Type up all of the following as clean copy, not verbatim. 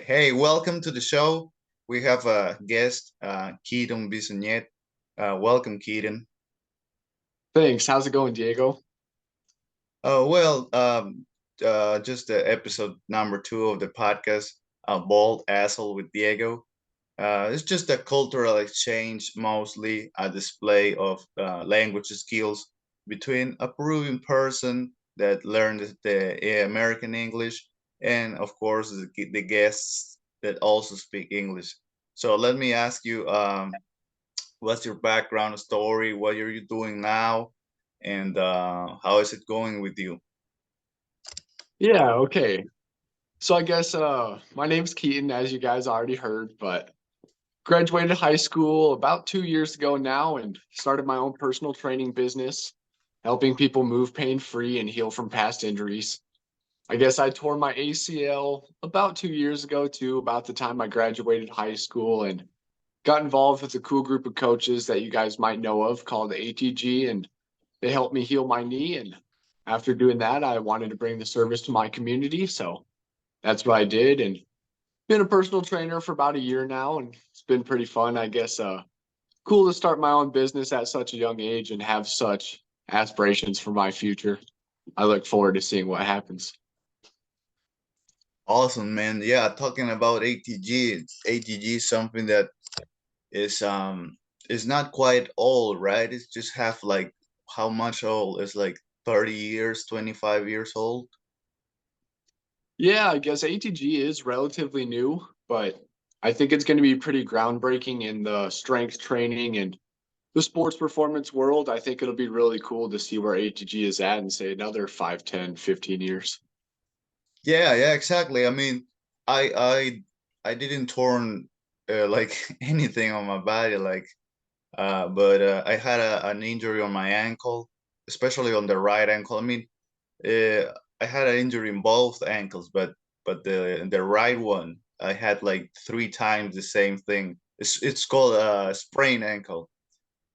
Hey, welcome to the show. We have a guest, Keaton Bissonnette. Welcome, Keaton. Thanks. How's it going, Diego? Oh, well, just the episode number two of the podcast, Bald Asshole with Diego. It's just a cultural exchange, mostly a display of language skills between a Peruvian person that learned the American English and, of course, the guests that also speak English. So let me ask you, what's your background story? What are you doing now? And how is it going with you? Yeah, okay. So I guess my name's Keaton, as you guys already heard, but graduated high school about 2 years ago now and started my own personal training business, helping people move pain-free and heal from past injuries. I guess I tore my ACL about 2 years ago too, about the time I graduated high school and got involved with a cool group of coaches that you guys might know of called ATG, and they helped me heal my knee. And after doing that, I wanted to bring the service to my community. So that's what I did. And been a personal trainer for about a year now. And it's been pretty fun. I guess cool to start my own business at such a young age and have such aspirations for my future. I look forward to seeing what happens. Awesome, man. Yeah, talking about ATG, ATG is something that is not quite old, right? It's just half like how much old? It's like 30 years, 25 years old. Yeah, I guess ATG is relatively new, but I think it's going to be pretty groundbreaking in the strength training and the sports performance world. I think it'll be really cool to see where ATG is at in, say, another 5, 10, 15 years. Yeah, yeah, exactly. I mean, I didn't torn like anything on my body, like but I had an injury on my ankle, especially on the right ankle. I mean, I had an injury in both ankles, but the right one, I had like three times the same thing. It's called a sprained ankle,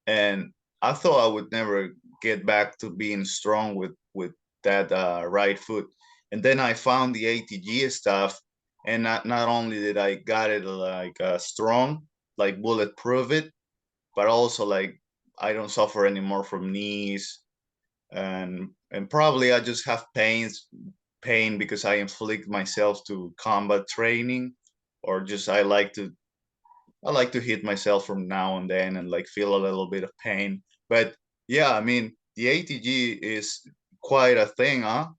and I thought I would never get back to being strong with that right foot. And then I found the ATG stuff, and not only did I got it like strong, like bulletproof it, but also like I don't suffer anymore from knees, and probably I just have pain because I inflict myself to combat training, or just I like to hit myself from now and then and like feel a little bit of pain. But yeah, I mean the ATG is quite a thing, huh?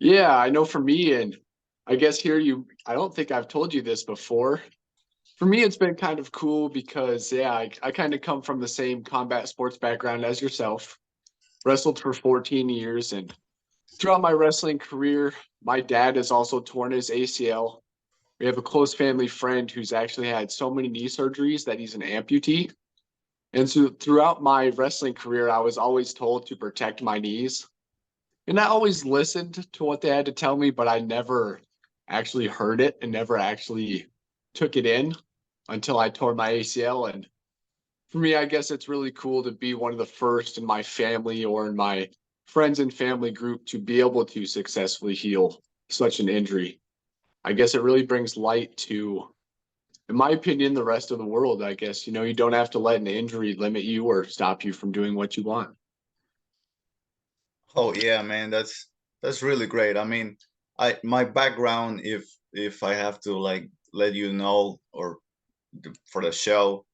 Yeah, I know for me, and I guess here I don't think I've told you this before. For me, it's been kind of cool because, yeah, I kind of come from the same combat sports background as yourself. Wrestled for 14 years, and throughout my wrestling career, my dad has also torn his ACL. We have a close family friend who's actually had so many knee surgeries that he's an amputee. And so throughout my wrestling career, I was always told to protect my knees. And I always listened to what they had to tell me, but I never actually heard it and never actually took it in until I tore my ACL. And for me, I guess it's really cool to be one of the first in my family or in my friends and family group to be able to successfully heal such an injury. I guess it really brings light to, in my opinion, the rest of the world. I guess, you don't have to let an injury limit you or stop you from doing what you want. Oh yeah, man, that's really great. I mean, I my background, if I have to like let you know or for the show,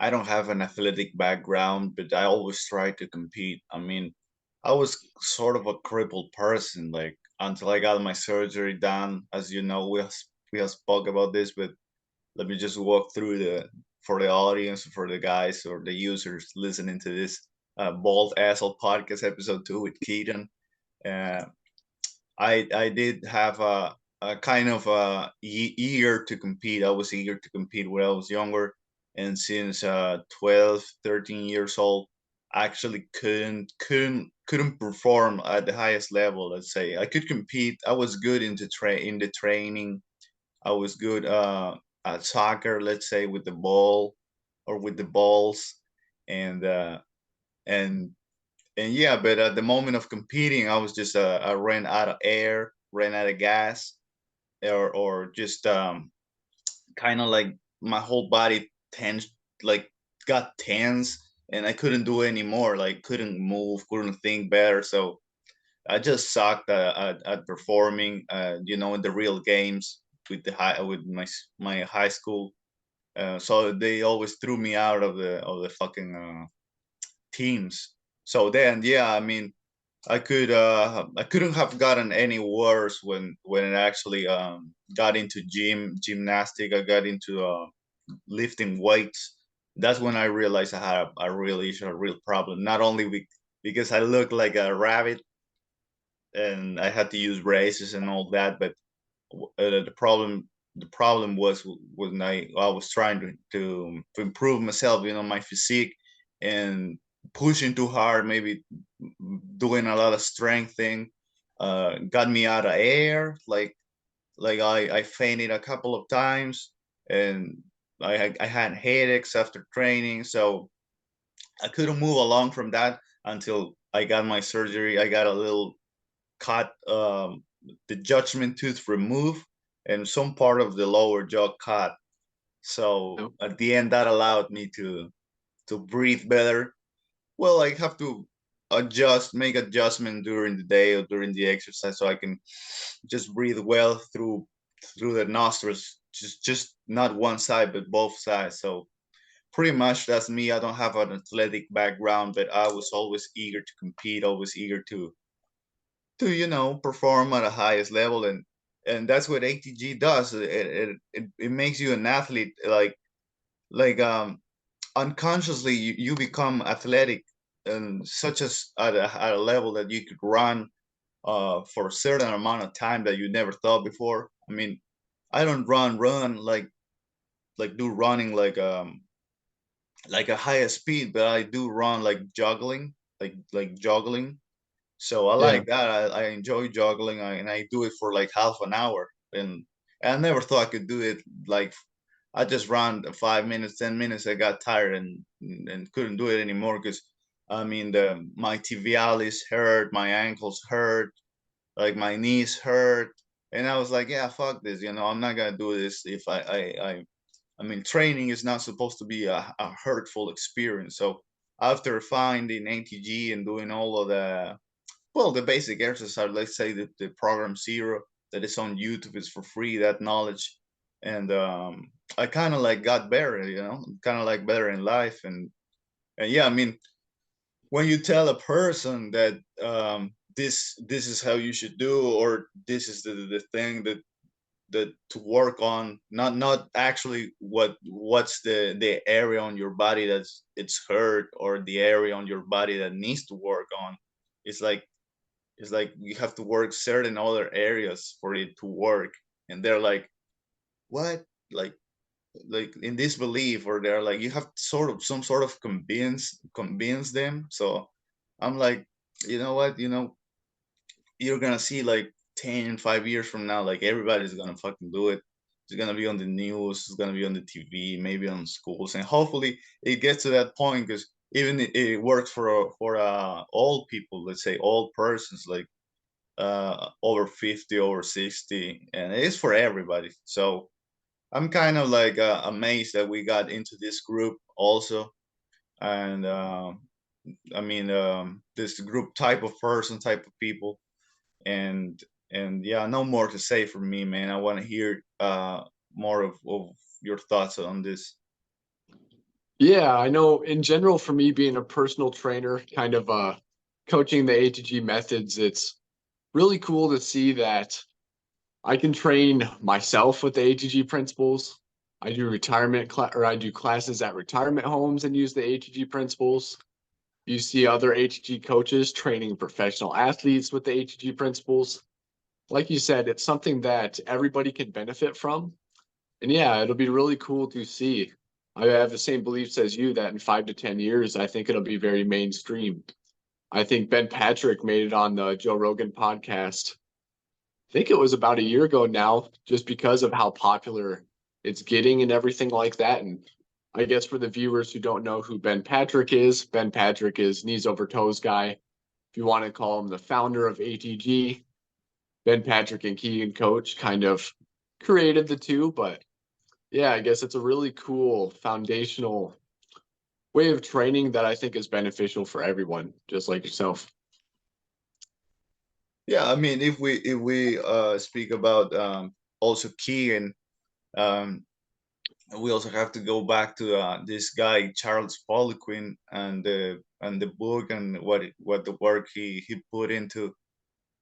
I don't have an athletic background, but I always try to compete. I mean, I was sort of a crippled person, like until I got my surgery done. As you know, we have spoke about this, but let me just walk through the for the audience, for the guys or the users listening to this Bald Asshole podcast episode two with Keaton. Uh, I did have a kind of eager to compete. I was eager to compete when I was younger, and since 12, 13 years old, I actually couldn't perform at the highest level. Let's say I could compete. I was good in the training. I was good at soccer. Let's say with the ball or with the balls, and and and yeah, but at the moment of competing, I was just I ran out of air, ran out of gas, or just kind of like my whole body tense, like got tense, and I couldn't do anymore. Like couldn't move, couldn't think better. So I just sucked at performing. In the real games with my high school. So they always threw me out of the fucking teams. So then, yeah, I mean, I couldn't have gotten any worse when it actually got into gymnastic. I got into lifting weights. That's when I realized I had a real problem. Not only because I looked like a rabbit and I had to use braces and all that, but the problem was when I was trying to improve myself, my physique, and pushing too hard, maybe doing a lot of strength thing, got me out of air. Like I fainted a couple of times, and I had headaches after training, so I couldn't move along from that until I got my surgery. I got a little cut, the judgment tooth removed, and some part of the lower jaw cut. So Yep. at the end, that allowed me to breathe better. Well, I have to make adjustment during the day or during the exercise, so I can just breathe well through the nostrils, just not one side but both sides. So pretty much that's me. I don't have an athletic background, but I was always eager to compete, always eager to perform at the highest level, and that's what ATG does. It makes you an athlete, like unconsciously you become athletic, and such as at a level that you could run for a certain amount of time that you never thought before. I mean, I don't run like do running like a higher speed, but I do run like juggling, like juggling. So I Yeah. like that. I enjoy juggling, and I do it for like half an hour. And I never thought I could do it. Like I just ran 5 minutes, 10 minutes. I got tired and couldn't do it anymore because I mean my tibialis hurt, my ankles hurt, like my knees hurt, and I was like, yeah, fuck this. I'm not gonna do this if I mean, training is not supposed to be a hurtful experience. So after finding ATG and doing all of the basic exercise, let's say the program zero that is on YouTube is for free, that knowledge. And I kind of like got better, kind of like better in life. And yeah, I mean, when you tell a person that this is how you should do, or this is the thing that to work on, not actually what's the area on your body that's it's hurt, or the area on your body that needs to work on. It's like it's like you have to work certain other areas for it to work, and they're like, what? Like in disbelief, or they're like, you have some sort of convince them. So I'm like, you know what, you're gonna see like 5 years from now, like everybody's gonna fucking do it. It's gonna be on the news, it's gonna be on the TV, maybe on schools, and hopefully it gets to that point, because even it works for old people, let's say old persons, like over 50, over 60, and it's for everybody. So I'm kind of like amazed that we got into this group also. And I mean, this group type of person, type of people. And and yeah, no more to say from me, man. I want to hear more of your thoughts on this. Yeah, I know in general for me being a personal trainer, kind of coaching the ATG methods, it's really cool to see that I can train myself with the ATG principles. I do I do classes at retirement homes and use the ATG principles. You see other ATG coaches training professional athletes with the ATG principles. Like you said, it's something that everybody can benefit from. And yeah, it'll be really cool to see. I have the same beliefs as you that in 5 to 10 years, I think it'll be very mainstream. I think Ben Patrick made it on the Joe Rogan podcast. I think it was about a year ago now, just because of how popular it's getting and everything like that. And I guess for the viewers who don't know who Ben Patrick is knees over toes guy. If you want to call him the founder of ATG, Ben Patrick and Keegan Coach kind of created the two, but yeah, I guess it's a really cool foundational way of training that I think is beneficial for everyone, just like yourself. Yeah, I mean, if we speak about also Keegan, um, we also have to go back to this guy Charles Poliquin and the book and what the work he put into.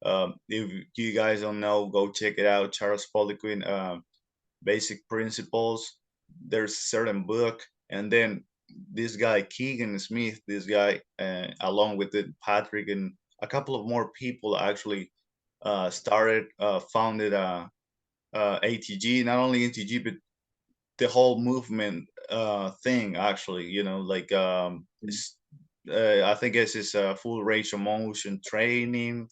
If you guys don't know, go check it out. Charles Poliquin, Basic Principles. There's a certain book, and then this guy Keegan Smith, this guy, along with Patrick and a couple of more people, actually founded ATG. Not only ATG, but the whole movement thing. Actually, like I think it's full range of motion training,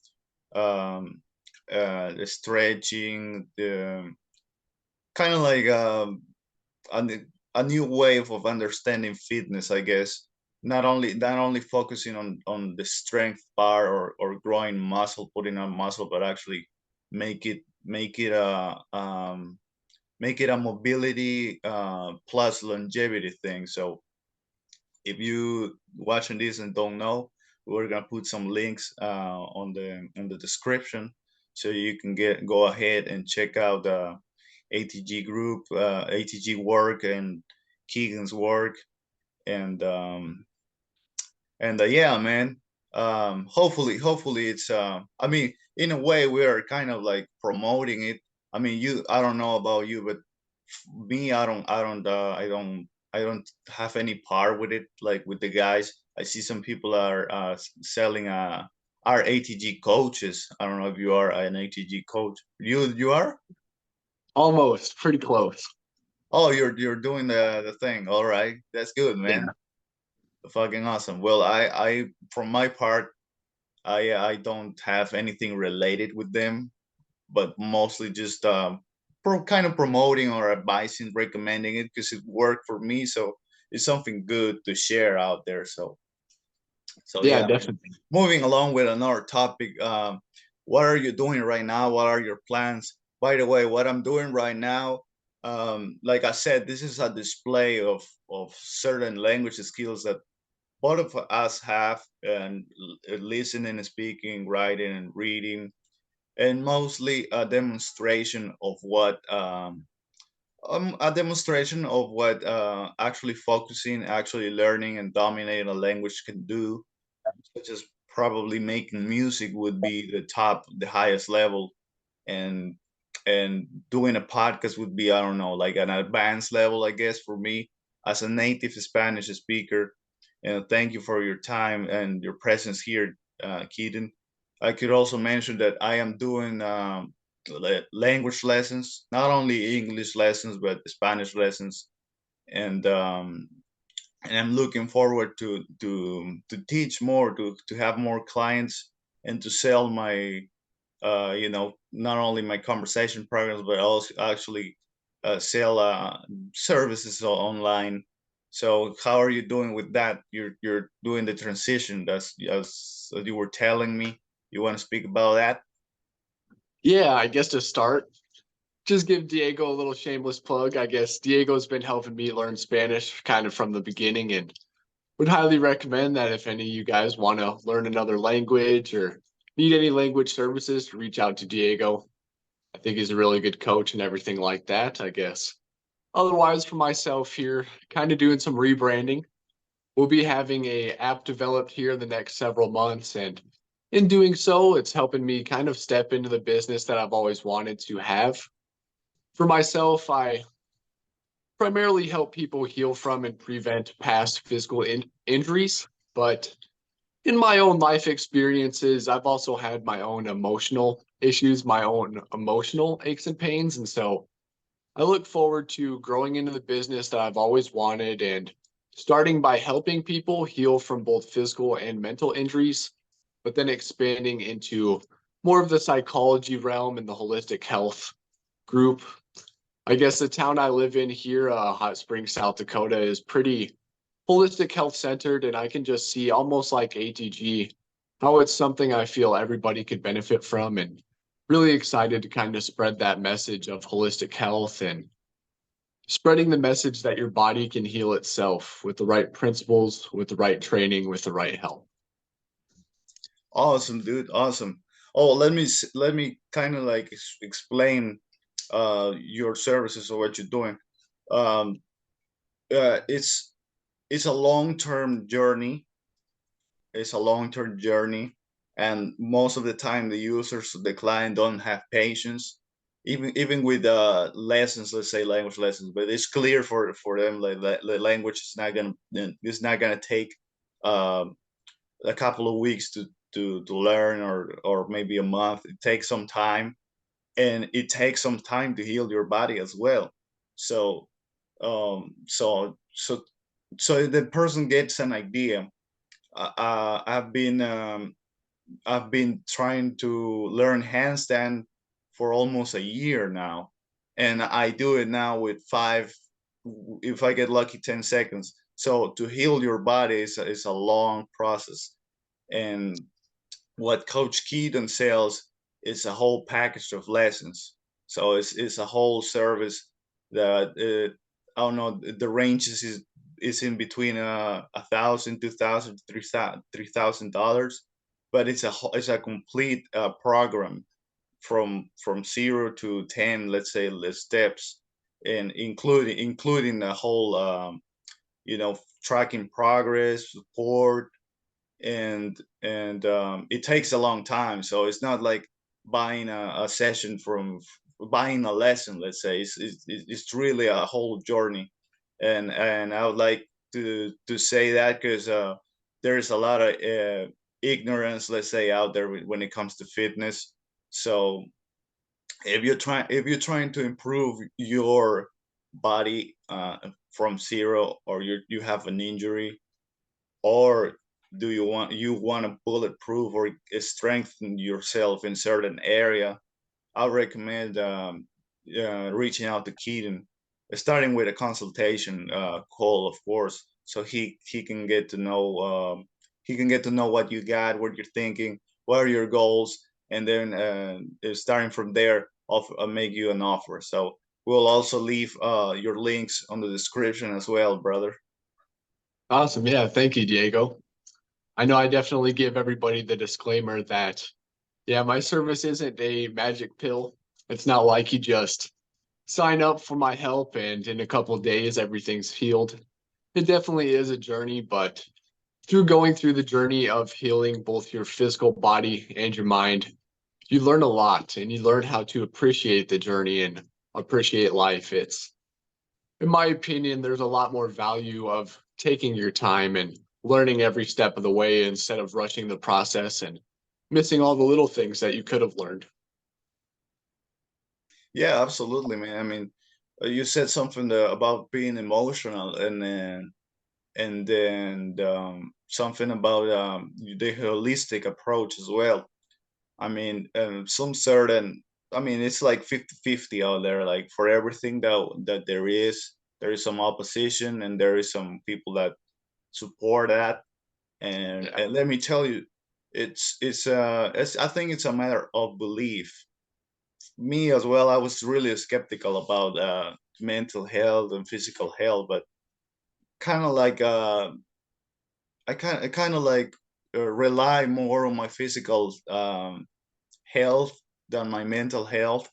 um, the stretching, the kind of like a, a new wave of understanding fitness, I guess. Not only focusing on the strength part or growing muscle, putting on muscle, but actually make it make it a make it a mobility plus longevity thing. So if you watching this and don't know, we're gonna put some links on the description, so you can go ahead and check out the ATG group, ATG work, and Keegan's work, and yeah, man. Hopefully it's. I mean, in a way, we are kind of like promoting it. I mean, I don't know about you, but me, I don't have any part with it. Like with the guys, I see some people are selling are ATG coaches. I don't know if you are an ATG coach. You are? Almost, pretty close. Oh, you're doing the thing. All right, that's good, Yeah. man. Fucking awesome. Well, I from my part, I don't have anything related with them, but mostly just kind of promoting or advising, recommending it because it worked for me. So it's something good to share out there. So Yeah, yeah, man. definitely. Moving along with another topic. What are you doing right now? What are your plans? By the way, what I'm doing right now, like I said, this is a display of certain language skills that both of us have, and listening, speaking, writing, and reading, and mostly a demonstration of what actually focusing, actually learning, and dominating a language can do, such as probably making music would be the highest level, and doing a podcast would be, I don't know, like an advanced level, I guess, for me as a native Spanish speaker. And thank you for your time and your presence here, Keaton. I could also mention that I am doing language lessons, not only English lessons but Spanish lessons, and I'm looking forward to teach more, to have more clients, and to sell my not only my conversation programs, but also actually sell services online. So how are you doing with that? You're doing the transition, as you were telling me. You want to speak about that? Yeah, I guess to start, just give Diego a little shameless plug. I guess Diego's been helping me learn Spanish kind of from the beginning and would highly recommend that if any of you guys want to learn another language or need any language services to reach out to Diego. I think he's a really good coach and everything like that, I guess. Otherwise, for myself here, kind of doing some rebranding. We'll be having a app developed here in the next several months, and in doing so, it's helping me kind of step into the business that I've always wanted to have. For myself, I primarily help people heal from and prevent past physical injuries, but in my own life experiences, I've also had my own emotional issues, my own emotional aches and pains, and so I look forward to growing into the business that I've always wanted and starting by helping people heal from both physical and mental injuries, but then expanding into more of the psychology realm and the holistic health group. I guess the town I live in here, Hot Springs, South Dakota, is pretty holistic health centered, and I can just see almost like ATG how it's something I feel everybody could benefit from. And really excited to kind of spread that message of holistic health and spreading the message that your body can heal itself with the right principles, with the right training, with the right help. Awesome, dude. Awesome. Oh, let me kind of like explain your services or what you're doing. Um, it's a long-term journey. It's a long-term journey, and most of the time the users, the client, don't have patience. Even with lessons, let's say language lessons, but it's clear for them like the language is not gonna take um, a couple of weeks to learn, or maybe a month. It takes some time, and it takes some time to heal your body as well. So um so so so the person gets an idea. I've been trying to learn handstand for almost a year now, and I do it now with five, if I get lucky, 10 seconds. So to heal your body is a long process, and what Coach Keaton sells is a whole package of lessons. So it's a whole service that I don't know. The range is in between $1,000, $2,000, $3,000, but it's a complete program from 0 to 10, let's say, the steps, and including the whole tracking progress, support, and it takes a long time. So it's not like buying a session from buying a lesson, let's say. It's really a whole journey, and I would like to say that because there's a lot of ignorance, let's say, out there when it comes to fitness. So if you're trying to improve your body from zero, or you have an injury, or do you want to bulletproof or strengthen yourself in certain area, I recommend reaching out to Keaton, starting with a consultation call, of course, so he can get to know what you got, what you're thinking, what are your goals, and then starting from there, make you an offer. So we'll also leave your links on the description as well, brother. Awesome. Yeah. Thank you, Diego. I know I definitely give everybody the disclaimer that, yeah, my service isn't a magic pill. It's not like you just sign up for my help and in a couple of days everything's healed. It definitely is a journey, but through going through the journey of healing both your physical body and your mind, you learn a lot and you learn how to appreciate the journey and appreciate life. It's, in my opinion, there's a lot more value of taking your time and learning every step of the way instead of rushing the process and missing all the little things that you could have learned. Yeah, absolutely, man. I mean, you said something about being emotional, and then something about the holistic approach as well. I mean, some certain. I mean, it's like 50-50 out there. Like, for everything that there is some opposition, and there is some people that support that. And Yeah. and let me tell you, it's I think it's a matter of belief. Me as well, I was really skeptical about mental health and physical health, but kind of like I kind of like rely more on my physical health than my mental health.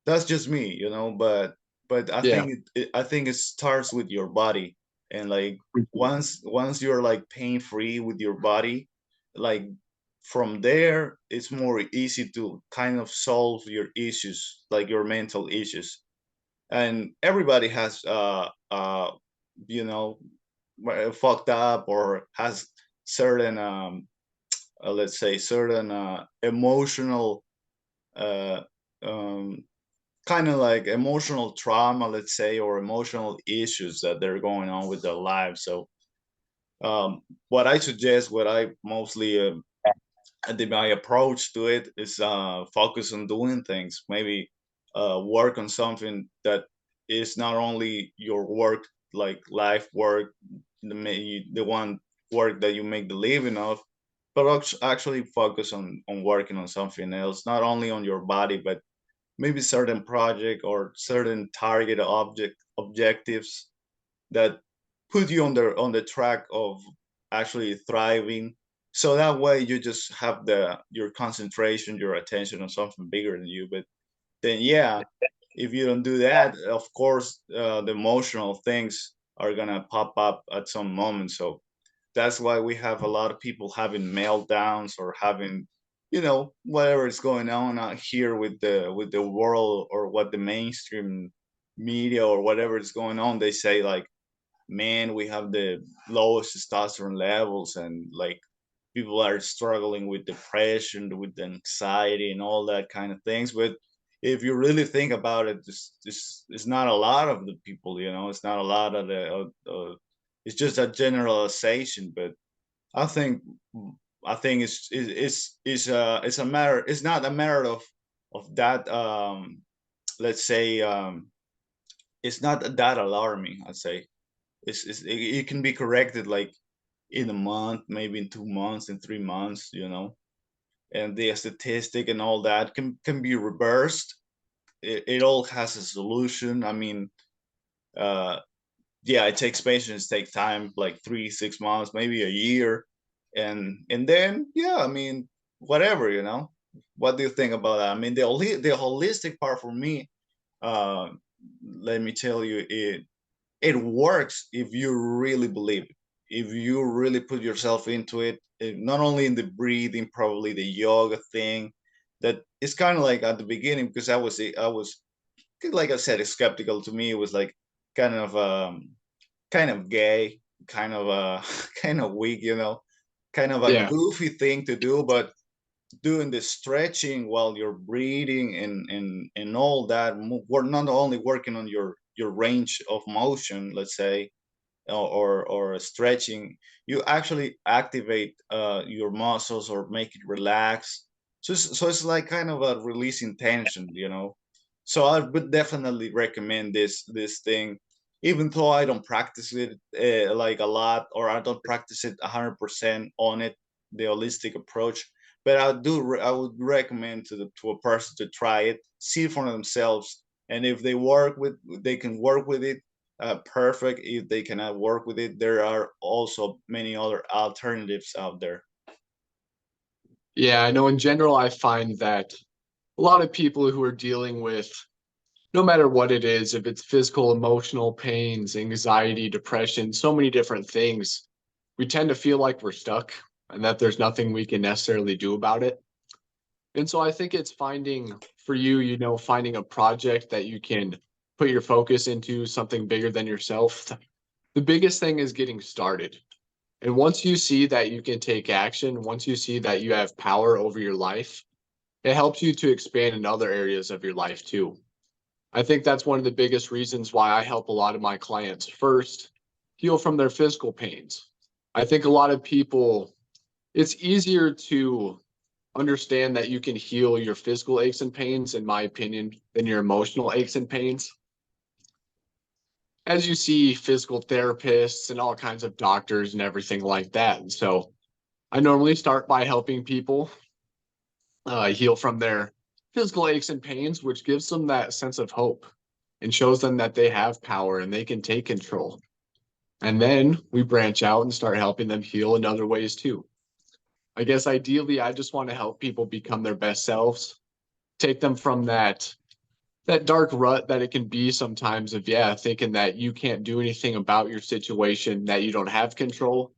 That's just me, but I Yeah. think I think it starts with your body, and like once you're like pain free with your body, like from there it's more easy to kind of solve your issues, like your mental issues. And everybody has you know fucked up, or has certain let's say certain emotional uh um kind of like emotional trauma, let's say, or emotional issues that they're going on with their lives. So what I suggest, what I mostly my approach to it is focus on doing things, maybe work on something that is not only your work, like life work, the one work that you make the living of, but actually focus on working on something else, not only on your body, but maybe certain project or certain target objectives that put you on the track of actually thriving. So that way you just have the your concentration, your attention on something bigger than you. But then yeah, if you don't do that, of course the emotional things are gonna pop up at some moment. So that's why we have a lot of people having meltdowns or having, whatever is going on out here with the world, or what the mainstream media or whatever is going on. They say like, man, we have the lowest testosterone levels, and like people are struggling with depression, with anxiety, and all that kind of things. But if you really think about it, this is not a lot of the people. It's not a lot of the. It's just a generalization, but I think I think it's a matter. It's not a matter of that. Let's say it's not that alarming. I'd say it can be corrected like in a month, maybe in 2 months, in 3 months, and the statistic and all that can be reversed. It all has a solution. I mean, uh, yeah, it takes patience, take time, like 3, 6 months, maybe a year, and then yeah, I mean, whatever. What do you think about that? I mean, the holistic part for me, uh, let me tell you, it works if you really believe it. If you really put yourself into it, not only in the breathing, probably the yoga thing. That it's kind of like at the beginning, because I was like I said, skeptical. To me, it was like kind of kind of gay, kind of kind of weak, kind of a Yeah. goofy thing to do. But doing the stretching while you're breathing and all that, we're not only working on your range of motion, let's say, or stretching, you actually activate your muscles or make it relax. So it's like kind of a releasing tension. So I would definitely recommend this thing, even though I don't practice it like a lot, or I don't practice it 100% on it, the holistic approach. But I would recommend to a person to try it, see for themselves, and if they can work with it, perfect. If they cannot work with it, there are also many other alternatives out there. Yeah, I know in general, I find that a lot of people who are dealing with no matter what it is, if it's physical, emotional pains, anxiety, depression, so many different things, we tend to feel like we're stuck and that there's nothing we can necessarily do about it. And so I think it's finding for you, finding a project that you can put your focus into, something bigger than yourself. The biggest thing is getting started. And once you see that you can take action, once you see that you have power over your life, it helps you to expand in other areas of your life too. I think that's one of the biggest reasons why I help a lot of my clients first heal from their physical pains. I think a lot of people, it's easier to understand that you can heal your physical aches and pains, in my opinion, than your emotional aches and pains. As you see physical therapists and all kinds of doctors and everything like that. And so I normally start by helping people heal from their physical aches and pains, which gives them that sense of hope and shows them that they have power and they can take control. And then we branch out and start helping them heal in other ways too. I guess ideally, I just want to help people become their best selves, take them from that dark rut that it can be sometimes of thinking that you can't do anything about your situation, that you don't have control,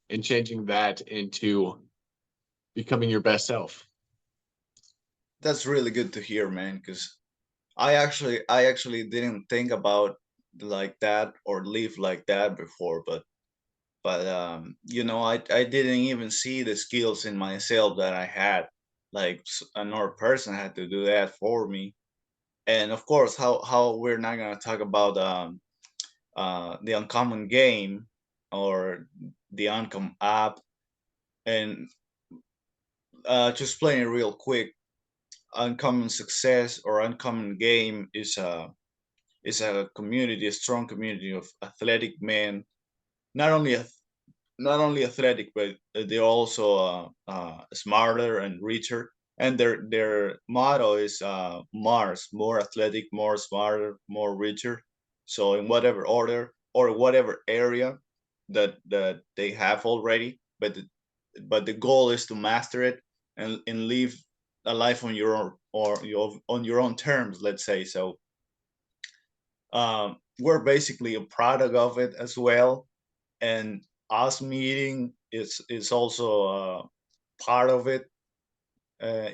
and changing that into becoming your best self. That's really good to hear, man, because I actually didn't think about like that or live like that before. But I didn't even see the skills in myself that I had. Like another person had to do that for me. And of course, how we're not gonna talk about the uncommon game or the uncommon app. And to explain it real quick, uncommon success or uncommon game is a community, a strong community of athletic men, not only not only athletic, but they're also smarter and richer. And their motto is Mars, more athletic, more smarter, more richer. So in whatever order or whatever area that they have already, but the goal is to master it and live a life on your own on your own terms. Let's say so. We're basically a product of it as well, and us meeting is also part of it.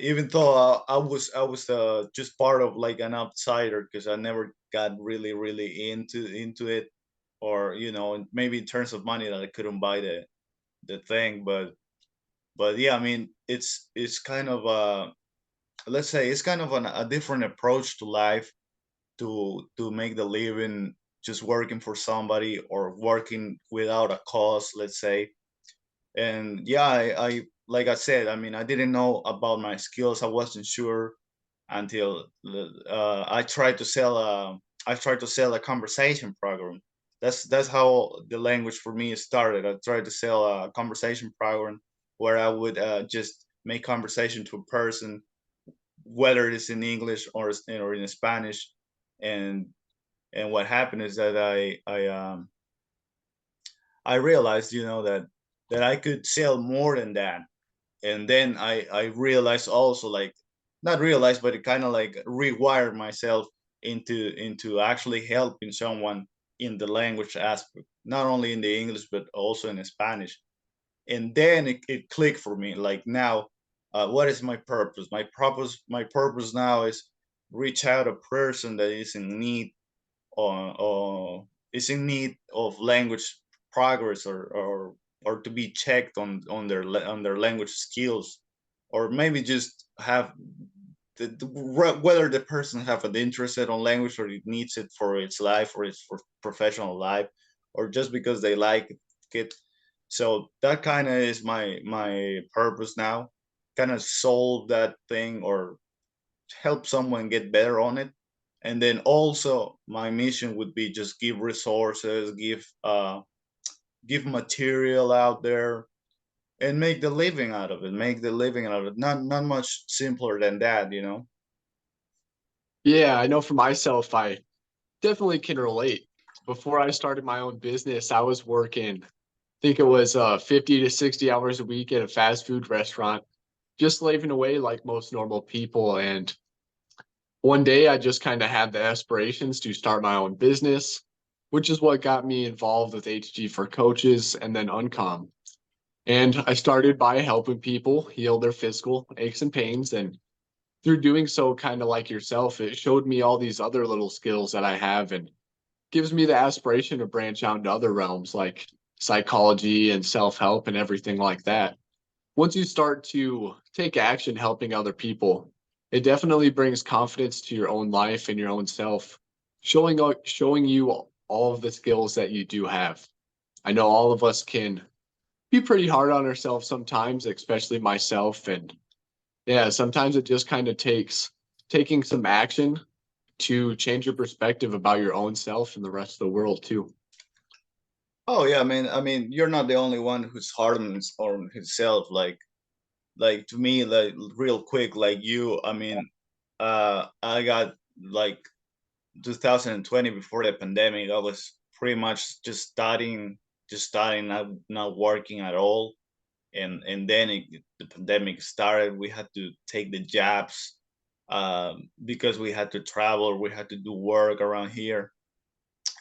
Even though I was just part of like an outsider because I never got really into it, or maybe in terms of money that I couldn't buy the thing, but yeah, I mean it's kind of let's say it's kind of a different approach to life to make the living just working for somebody or working without a cause, let's say. And yeah, I like I said, I mean, I didn't know about my skills. I wasn't sure until I tried to sell a conversation program. That's how the language for me started. I tried to sell a conversation program where I would just make conversation to a person, whether it's in English or in Spanish. And and what happened is that I realized, that I could sell more than that. And then I realized also, like, not realized, but it kind of like rewired myself into actually helping someone in the language aspect, not only in the English but also in Spanish. And then it clicked for me. Like now, what is my purpose? My purpose now is reach out a person that is in need, or is in need of language progress, or to be checked on their language skills, or maybe just have whether the person have an interest on language, or it needs it for its life or its for professional life, or just because they like it. So that kind of is my purpose now, kind of solve that thing or help someone get better on it. And then also my mission would be just give resources, give material out there, and make the living out of it. Make the living out of it. Not much simpler than that. Yeah, I know for myself, I definitely can relate. Before I started my own business, I was working, I think it was 50 to 60 hours a week at a fast food restaurant, just slaving away like most normal people. And one day I just kind of had the aspirations to start my own business, which is what got me involved with HG for Coaches and then Uncom. And I started by helping people heal their physical aches and pains. And through doing so, kind of like yourself, it showed me all these other little skills that I have and gives me the aspiration to branch out into other realms like psychology and self help and everything like that. Once you start to take action helping other people, it definitely brings confidence to your own life and your own self, showing you all of the skills that you do have. I know all of us can be pretty hard on ourselves sometimes, especially myself. And yeah, sometimes it just kind of takes taking some action to change your perspective about your own self and the rest of the world too. Oh yeah, I mean, you're not the only one who's hard on himself. Like to me, like real quick, like you. I mean, I got like 2020, before the pandemic. I was pretty much just studying, not working at all. And then the pandemic started. We had to take the jabs, because we had to travel, we had to do work around here.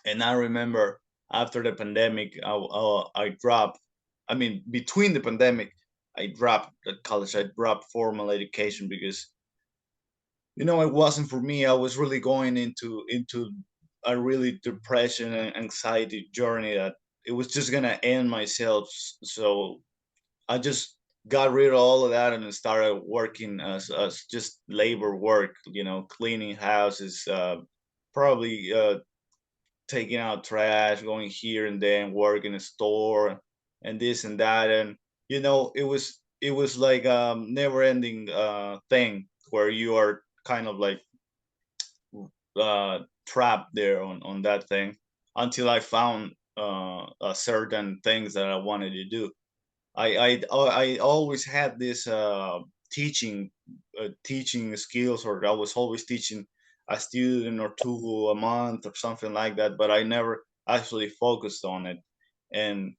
And I remember after the pandemic, I dropped. I mean, between the pandemic, I dropped at college. I dropped formal education because it wasn't for me. I was really going into a really depression and anxiety journey that it was just gonna end myself. So I just got rid of all of that and started working as just labor work, cleaning houses, probably taking out trash, going here and there, and work in a store, and this and that. And it was like a never ending thing where you are kind of like trapped there on that thing, until I found certain things that I wanted to do. I always had this teaching teaching skills, or I was always teaching a student or two a month or something like that, but I never actually focused on it. And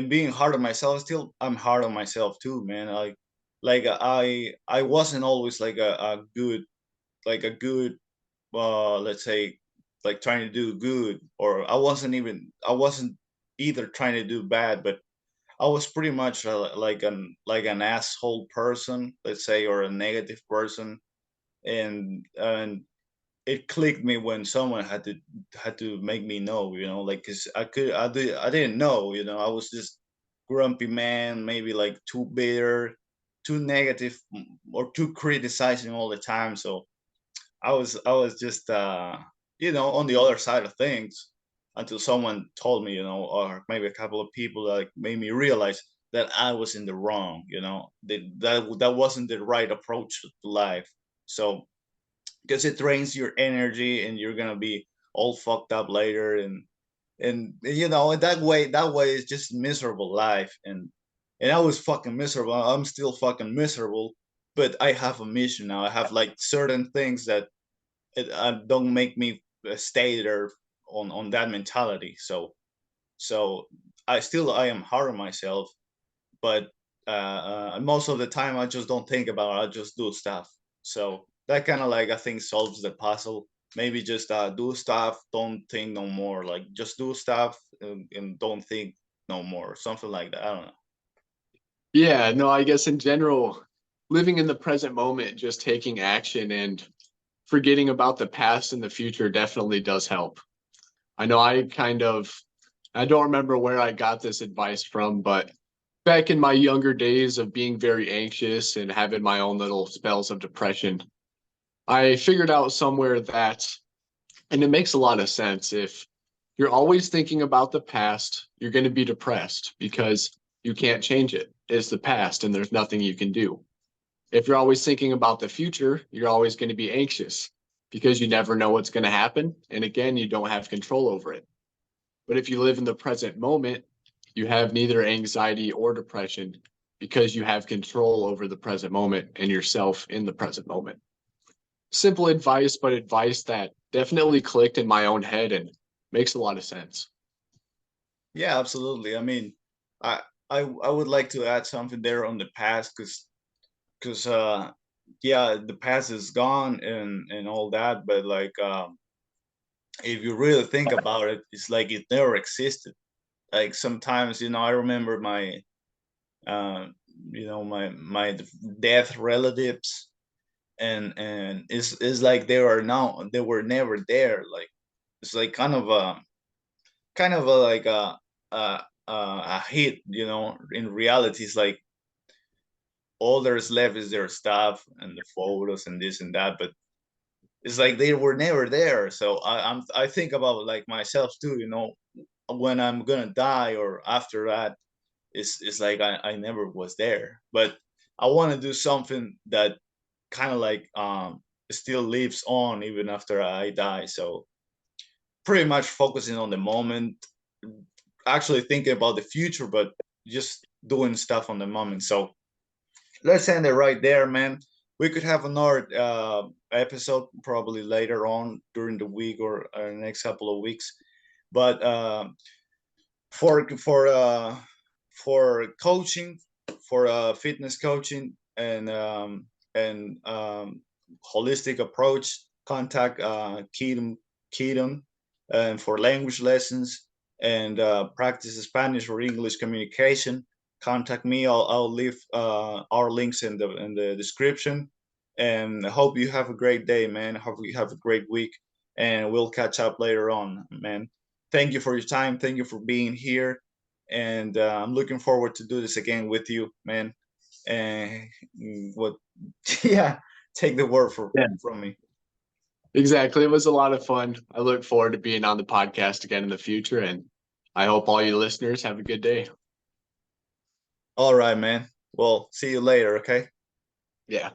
being hard on myself, still I'm hard on myself too, man. I wasn't always like a good, like a good let's say, like trying to do good, or I wasn't either trying to do bad, but I was pretty much like an asshole person, let's say, or a negative person, and it clicked me when someone had to make me know, like, cause I didn't know, I was just grumpy man, maybe like too bitter, too negative, or too criticizing all the time. So I was just on the other side of things until someone told me, or maybe a couple of people that made me realize that I was in the wrong, that wasn't the right approach to life. So because it drains your energy and you're gonna be all fucked up later, and that way it's just miserable life. And I was fucking miserable. I'm still fucking miserable, but I have a mission now. I have like certain things that don't make me stay there on that mentality. So I am hard on myself, but most of the time I just don't think about it. I just do stuff. So that kind of, like, I think solves the puzzle. Maybe just do stuff, don't think no more. Like, just do stuff, and don't think no more. Something like that. I don't know. Yeah, no, I guess in general, living in the present moment, just taking action and forgetting about the past and the future definitely does help. I know I don't remember where I got this advice from, but back in my younger days of being very anxious and having my own little spells of depression, I figured out somewhere that, and it makes a lot of sense, if you're always thinking about the past, you're going to be depressed because you can't change it. It's the past and there's nothing you can do. If you're always thinking about the future, you're always going to be anxious because you never know what's going to happen. And again, you don't have control over it. But if you live in the present moment, you have neither anxiety or depression because you have control over the present moment and yourself in the present moment. Simple advice, but advice that definitely clicked in my own head and makes a lot of sense. Yeah, absolutely. I mean, I I would like to add something there on the past, because yeah, the past is gone and all that, but like, if you really think about it, it's like it never existed. Like, sometimes, I remember my uh, my death relatives, and it's like they were never there. Like, it's like kind of a like a a hit. In reality, it's like all there's left is their stuff and the photos and this and that, but it's like they were never there. So I think about, like, myself too. When I'm gonna die or after that, it's like I never was there. But I want to do something that kind of like still lives on even after I die. So pretty much focusing on the moment, actually thinking about the future, but just doing stuff on the moment. So let's end it right there, man. We could have another episode probably later on during the week, or next couple of weeks. But for for uh, for coaching, for fitness coaching, and holistic approach, contact Keaton, and for language lessons and practice Spanish or English communication, contact me. I'll leave our links in the description. And I hope you have a great day, man. Hope you have a great week, and we'll catch up later on, man. Thank you for your time. Thank you for being here, and I'm looking forward to do this again with you, man. And what? Yeah, take the word Yeah, from me. exactly. It was a lot of fun. I look forward to being on the podcast again in the future, and I hope all you listeners have a good day. All right, man. Well, see you later. Okay. Yeah.